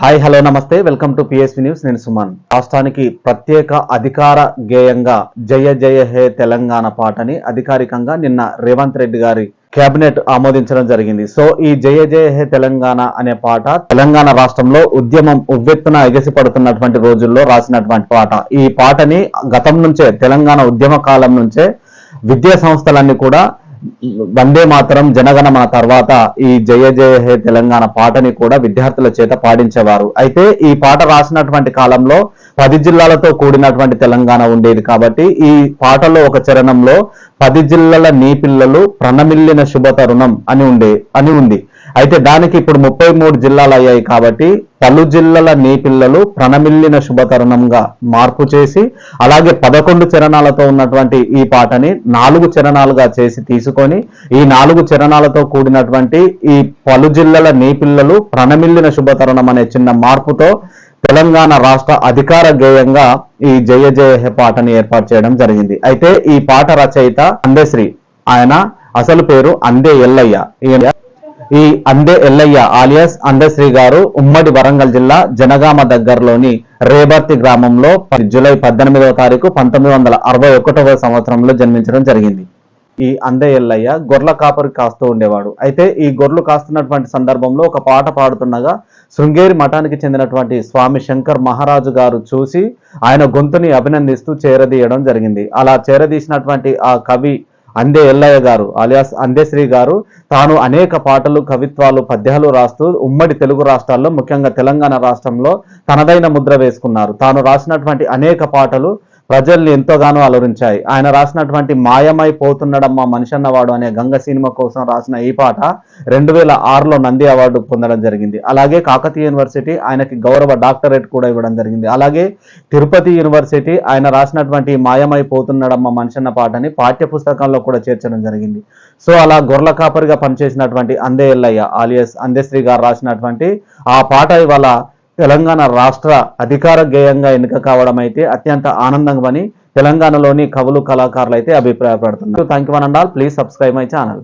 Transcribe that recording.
Hi hello నమస్తే welcome to PSV news. నేను సుమన్. రాష్ట్రానికి ప్రత్యేక అధికార గేయంగా జయ జయ హే తెలంగాణ పాటని అధికారికంగా నిన్న రేవంత్ రెడ్డి గారి కేబినెట్ ఆమోదించడం జరిగింది. సో ఈ జయ జయ హే తెలంగాణ అనే పాట తెలంగాణ రాష్ట్రంలో ఉద్యమం ఉవ్వెత్తున ఎగసిపడుతున్నటువంటి రోజుల్లో రాసినటువంటి పాట. ఈ పాటని గతం నుంచే తెలంగాణ ఉద్యమ కాలం నుంచే విద్యా సంస్థలన్నీ కూడా వందే మాతరం జనగణమన తర్వాత ఈ జయ జయ హే తెలంగాణ పాటని కూడా విద్యార్థుల చేత పాడించేవారు. అయితే ఈ పాట రాసినటువంటి కాలంలో 10 జిల్లాలతో కూడినటువంటి తెలంగాణ ఉండేది కాబట్టి ఈ పాటలో ఒక చరణంలో 10 జిల్లాల నీ పిల్లలు ప్రణమిల్లిన శుభ తరుణం అని ఉంది. అయితే దానికి ఇప్పుడు 33 జిల్లాలు అయ్యాయి కాబట్టి పలు జిల్లాల నీ పిల్లలు ప్రణమిల్లిన శుభతరుణంగా మార్పు చేసి అలాగే 11 చరణాలతో ఉన్నటువంటి ఈ పాటని 4 చరణాలుగా చేసి తీసుకొని ఈ 4 చరణాలతో కూడినటువంటి ఈ పలు జిల్లాల నీ పిల్లలు ప్రణమిల్లిన శుభతరుణం అనే చిన్న మార్పుతో తెలంగాణ రాష్ట్ర అధికార గేయంగా ఈ జయ జయ హే పాటని ఏర్పాటు చేయడం జరిగింది. అయితే ఈ పాట రచయిత అందేశ్రీ, ఆయన అసలు పేరు అందే ఎల్లయ్య. ఈ అందే ఎల్లయ్య ఆలియాస్ అందశ్రీ గారు ఉమ్మడి వరంగల్ జిల్లా జనగామ దగ్గరలోని రేబర్తి గ్రామంలో జూలై 18వ తారీఖు 1961వ సంవత్సరంలో జన్మించడం జరిగింది. ఈ అందే ఎల్లయ్య గొర్రెల కాపరి కాస్తూ ఉండేవాడు. అయితే ఈ గొర్రెలు కాస్తున్నటువంటి సందర్భంలో ఒక పాట పాడుతుండగా శృంగేరి మఠానికి చెందినటువంటి స్వామి శంకర్ మహారాజు గారు చూసి ఆయన గొంతుని అభినందిస్తూ చేరదీయడం జరిగింది. అలా చేరదీసినటువంటి ఆ కవి అందే ఎల్లయ్య గారు అలియాస్ అందేశ్రీ గారు తాను అనేక పాటలు, కవిత్వాలు, పద్యాలు రాస్తూ ఉమ్మడి తెలుగు రాష్ట్రాల్లో ముఖ్యంగా తెలంగాణ రాష్ట్రంలో తనదైన ముద్ర వేసుకున్నారు. తాను రాసినటువంటి అనేక పాటలు ప్రజల్ని ఎంతోగానో అలరించాయి. ఆయన రాసినటువంటి మాయమై పోతున్నడమ్మా మనిషన్నవాడు అనే గంగ సినిమా కోసం రాసిన ఈ పాట 2006లో నంది అవార్డు పొందడం జరిగింది. అలాగే కాకతీయ యూనివర్సిటీ ఆయనకి గౌరవ డాక్టరేట్ కూడా ఇవ్వడం జరిగింది. అలాగే తిరుపతి యూనివర్సిటీ ఆయన రాసినటువంటి మాయమై పోతున్నడమ్మా మనిషన్న పాటని పాఠ్య పుస్తకాల్లో కూడా చేర్చడం జరిగింది. సో అలా గొర్రెల కాపరిగా పనిచేసినటువంటి అందే ఎల్లయ్య ఆలియాస్ అందేశ్రీ గారు రాసినటువంటి ఆ పాట ఇవాళ తెలంగాణ రాష్ట్ర అధికార గేయంగా ఎన్నిక కావడం అయితే అత్యంత ఆనందంగా తెలంగాణలోని కవులు, కళాకారులు అయితే అభిప్రాయపడుతున్నారు. Thank you one and all. Please subscribe my channel.